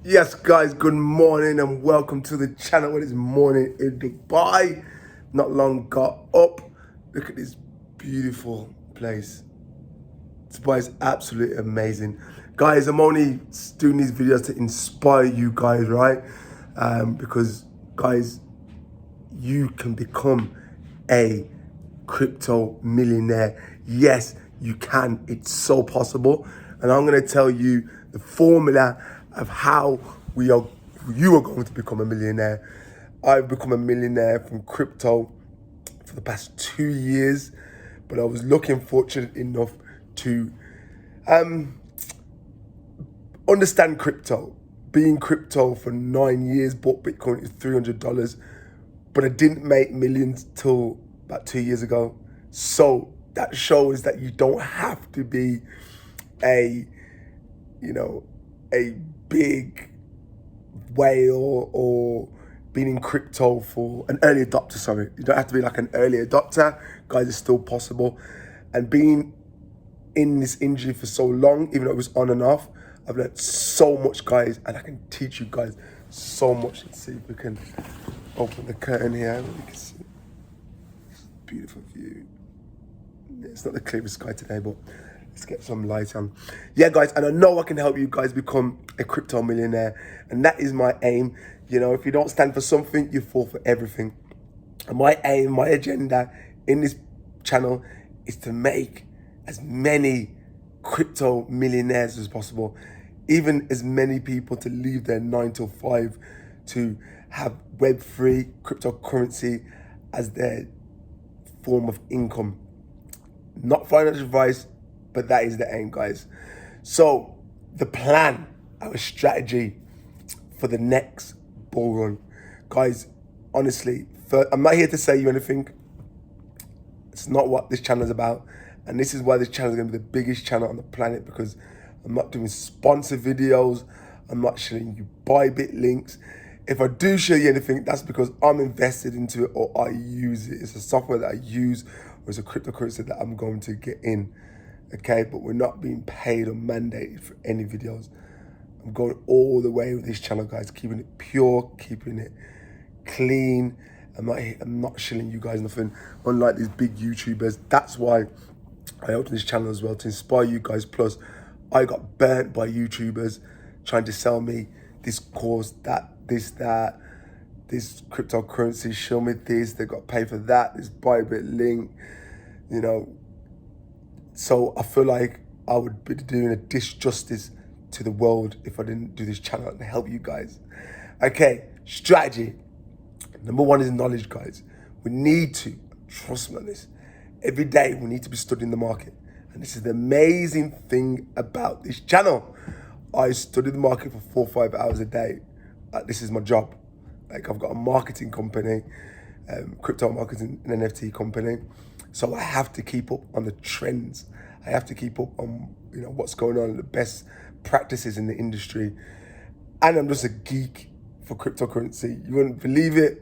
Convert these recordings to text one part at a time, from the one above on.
Yes, guys, good morning and welcome to the channel. It is morning in Dubai. Not long got up. Look at this beautiful place. Dubai is absolutely amazing. Guys, I'm only doing these videos to inspire you guys, right? Because, guys, you can become a crypto millionaire. Yes, you can. It's so possible. And I'm going to tell you the formula of how you are going to become a millionaire. I've become a millionaire from crypto for the past 2 years, but I was fortunate enough to understand crypto. Being crypto for 9 years, bought Bitcoin at $300, but I didn't make millions till about 2 years ago. So that shows that you don't have to be a, you know, a big whale or being in crypto for an early adopter. Sorry, you don't have to be like an early adopter. Guys, it's still possible. And being in this industry for so long, even though it was on and off, I've learned so much, guys, and I can teach you guys so much. Let's see if we can open the curtain here. We can see this beautiful view. It's not the clearest sky today, but let's get some light on. Yeah, guys, and I know I can help you guys become a crypto millionaire, and that is my aim. You know, if you don't stand for something, you fall for everything. And my aim, my agenda in this channel is to make as many crypto millionaires as possible, even as many people to leave their 9 to 5 to have Web3 cryptocurrency as their form of income. Not financial advice, but that is the aim, guys. So the plan, our strategy for the next bull run, guys, honestly, I'm not here to say you anything. It's not what this channel is about. And this is why this channel is going to be the biggest channel on the planet, because I'm not doing sponsor videos. I'm not showing you Bybit links. If I do show you anything, that's because I'm invested into it or I use it. It's a software that I use, or it's a cryptocurrency that I'm going to get in. Okay, but we're not being paid or mandated for any videos. I'm going all the way with this channel, guys, keeping it pure, keeping it clean. I'm not shilling you guys nothing, unlike these big YouTubers. That's why I opened this channel as well, to inspire you guys. Plus, I got burnt by YouTubers trying to sell me this course, this cryptocurrency, show me this, they got paid for that, this Bybit link, you know. So I feel like I would be doing a disjustice to the world if I didn't do this channel and help you guys. Okay, strategy. Number one is knowledge, guys. We need to, trust me on this, every day we need to be studying the market. And this is the amazing thing about this channel. I study the market for 4 or 5 hours a day. This is my job. Like, I've got a marketing company, crypto marketing and NFT company. So I have to keep up on the trends. I have to keep up on, what's going on, the best practices in the industry. And I'm just a geek for cryptocurrency. You wouldn't believe it.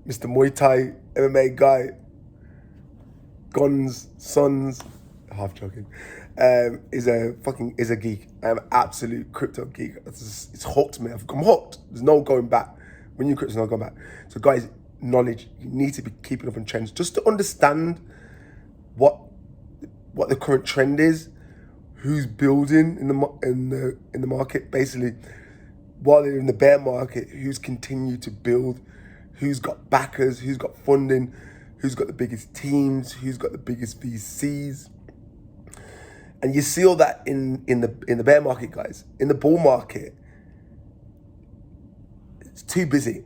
Mr. Muay Thai MMA guy, Guns, Sons, half joking, is a geek. I'm an absolute crypto geek. It's hooked me. I'm hooked. There's no going back. When you crypto, there's no going back. So, guys, knowledge. You need to be keeping up on trends just to understand what the current trend is, who's building in the market. Basically, while they're in the bear market, who's continued to build, who's got backers, who's got funding, who's got the biggest teams, who's got the biggest VCs. And you see all that in the bear market, guys. In the bull market, it's too busy.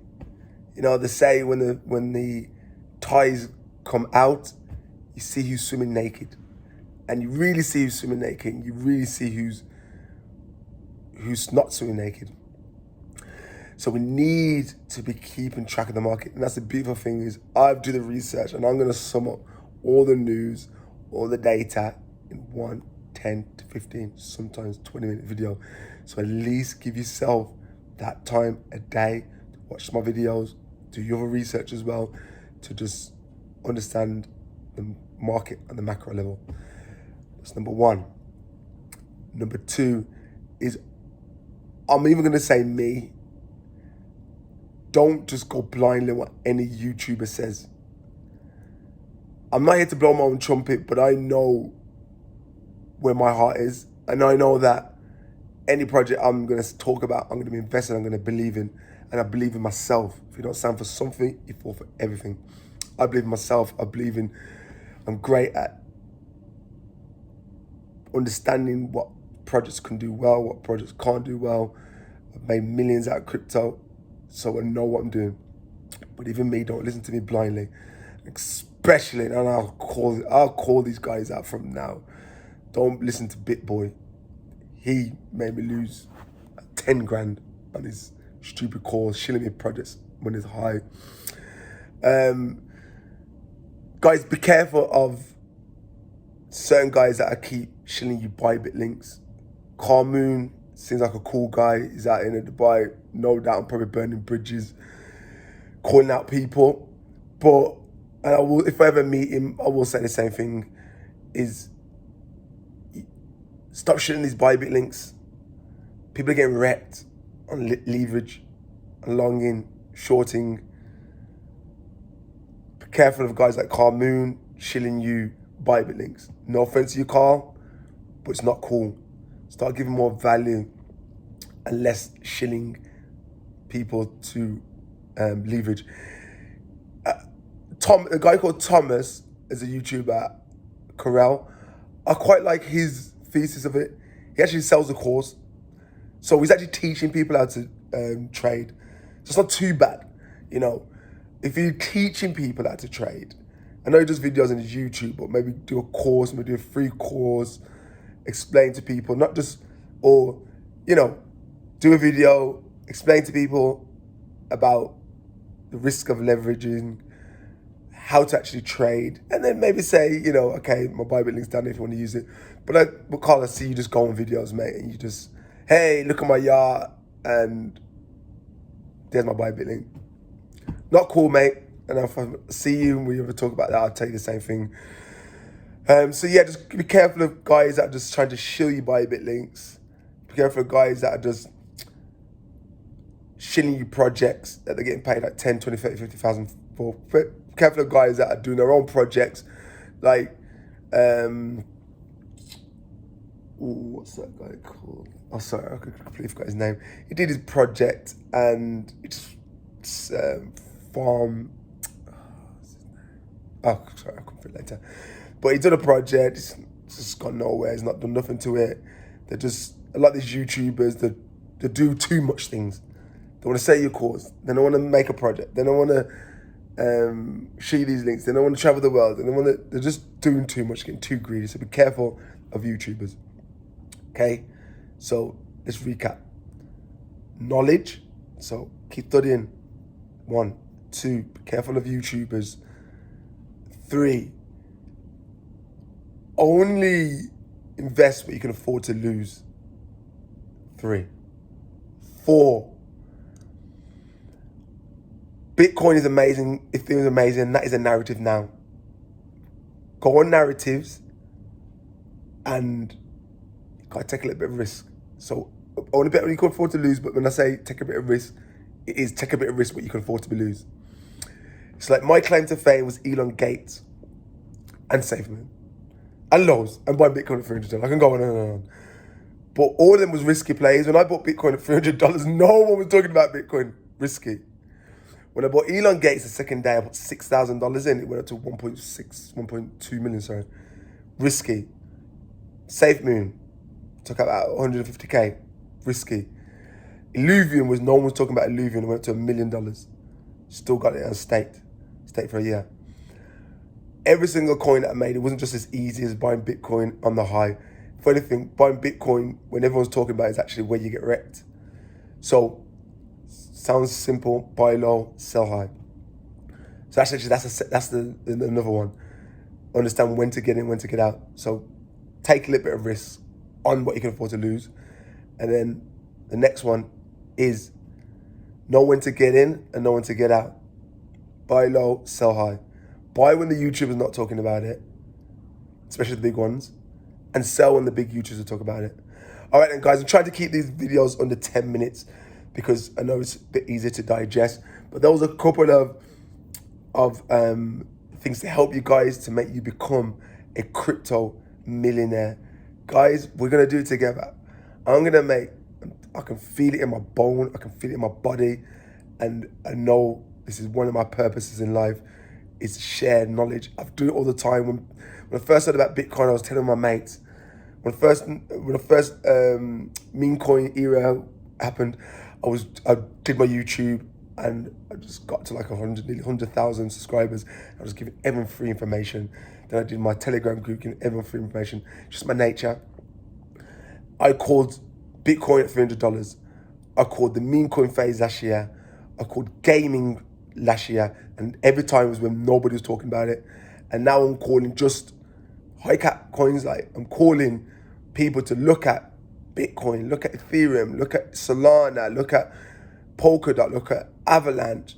They say when the tides come out, you see who's swimming naked. And you really see who's swimming naked, and you really see who's not swimming naked. So we need to be keeping track of the market. And that's the beautiful thing, is I do the research and I'm going to sum up all the news, all the data in 1, 10 to 15, sometimes 20-minute video. So at least give yourself that time a day to watch my videos, do your research as well, to just understand the market at the macro level. That's number one. Number two is I'm even going to say me. Don't just go blindly what any YouTuber says. I'm not here to blow my own trumpet, but I know where my heart is. And I know that any project I'm going to talk about, I'm going to be invested, I'm going to believe in. And I believe in myself. If you don't stand for something, you fall for everything. I believe in myself. I'm great at understanding what projects can do well, what projects can't do well. I've made millions out of crypto, so I know what I'm doing. But even me, don't listen to me blindly. Especially, and I'll call these guys out from now. Don't listen to BitBoy. He made me lose 10 grand on his stupid calls, shilling me projects when it's high. Guys, be careful of certain guys that keep shilling you Bybit links. Carl Moon seems like a cool guy. He's out in Dubai, no doubt. I'm probably burning bridges, calling out people. But and I will, if I ever meet him, I will say the same thing: is stop shilling these Bybit links. People are getting wrecked on leverage, on longing, shorting. Be careful of guys like Carl Moon shilling you Bybit links. No offense to you, Carl, but it's not cool. Start giving more value and less shilling people to leverage. A guy called Thomas is a YouTuber, Corel. I quite like his thesis of it. He actually sells a course. So he's actually teaching people how to trade. So it's not too bad, you know. If you're teaching people how to trade, I know he does videos on his YouTube, but maybe do a course, maybe do a free course, explain to people, not just, or, you know, do a video, explain to people about the risk of leveraging, how to actually trade, and then maybe say, you know, okay, my Bybit link's down there if you want to use it. But Carl, I see you just go on videos, mate, and you just, hey, look at my yacht, and there's my Bybit link. Not cool, mate. And if I see you and we ever talk about that, I'll tell you the same thing. So yeah, just be careful of guys that are just trying to shill you Bybit links. Be careful of guys that are just shilling you projects that they're getting paid like 10, 20, 30, 50,000 for. Be careful of guys that are doing their own projects. Like, what's that guy called? Oh, sorry, I completely forgot his name. He did his project and it's farm. Oh, sorry, I'll come for it later. But he did a project, it's just gone nowhere, he's not done nothing to it. They're just, a lot of these YouTubers, they do too much things. They want to say your cause, they don't want to make a project, they don't want to share these links, they don't want to travel the world, they're just doing too much, getting too greedy. So be careful of YouTubers, okay? So let's recap. Knowledge, so keep studying. 1, 2, be careful of YouTubers. 3, only invest what you can afford to lose. 3, 4, Bitcoin is amazing, Ethereum is amazing, and that is a narrative now. Go on narratives and you gotta take a little bit of risk. So only bet what you can afford to lose, but when I say take a bit of risk, it is take a bit of risk what you can afford to lose. It's like my claim to fame was Elon Gates and SafeMoon and Lowe's and buying Bitcoin at $300. I can go on and on. But all of them was risky plays. When I bought Bitcoin at $300, no one was talking about Bitcoin. Risky. When I bought Elon Gates the second day, I put $6,000 in. It went up to 1.2 million, sorry. Risky. SafeMoon took out about 150K. Risky. Illuvium was, no one was talking about Illuvium. It went up to $1 million. Still got it staked for a year. Every single coin that I made, it wasn't just as easy as buying Bitcoin on the high. For anything, buying Bitcoin when everyone's talking about it is actually where you get wrecked. So, sounds simple, buy low, sell high. So that's another one. Understand when to get in, when to get out. So take a little bit of risk on what you can afford to lose. And then the next one is know when to get in and know when to get out. Buy low, sell high. Buy when the YouTuber's not talking about it, especially the big ones, and sell when the big YouTubers are talking about it. All right then, guys, I'm trying to keep these videos under 10 minutes because I know it's a bit easier to digest. But those are a couple of things to help you guys to make you become a crypto millionaire. Guys, we're gonna do it together. I can feel it in my bone, I can feel it in my body, and I know this is one of my purposes in life, is to share knowledge. I do it all the time. When I first heard about Bitcoin, I was telling my mates. When the first meme coin era happened, I did my YouTube and I just got to like 100,000 subscribers. I was giving everyone free information. Then I did my Telegram group, giving everyone free information. Just my nature. I called Bitcoin at $300. I called the meme coin phase last year. I called gaming last year, and every time was when nobody was talking about it. And now I'm calling just high cap coins. Like, I'm calling people to look at Bitcoin, look at Ethereum, look at Solana, look at Polkadot, look at Avalanche,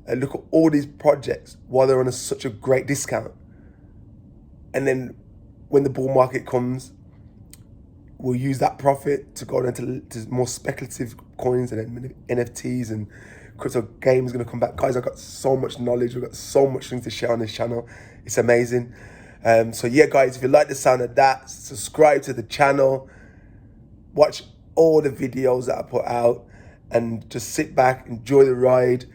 and look at all these projects while they're on such a great discount. And then when the bull market comes, we'll use that profit to go into more speculative coins, and then NFTs and crypto games going to come back. Guys, I've got so much knowledge. We've got so much things to share on this channel. It's amazing. So yeah, guys, if you like the sound of that, subscribe to the channel. Watch all the videos that I put out and just sit back, enjoy the ride.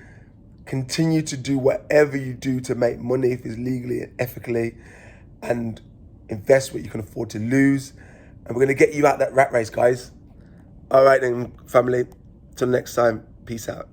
Continue to do whatever you do to make money if it's legally and ethically, and invest what you can afford to lose. And we're going to get you out that rat race, guys. All right then, family. Till next time. Peace out.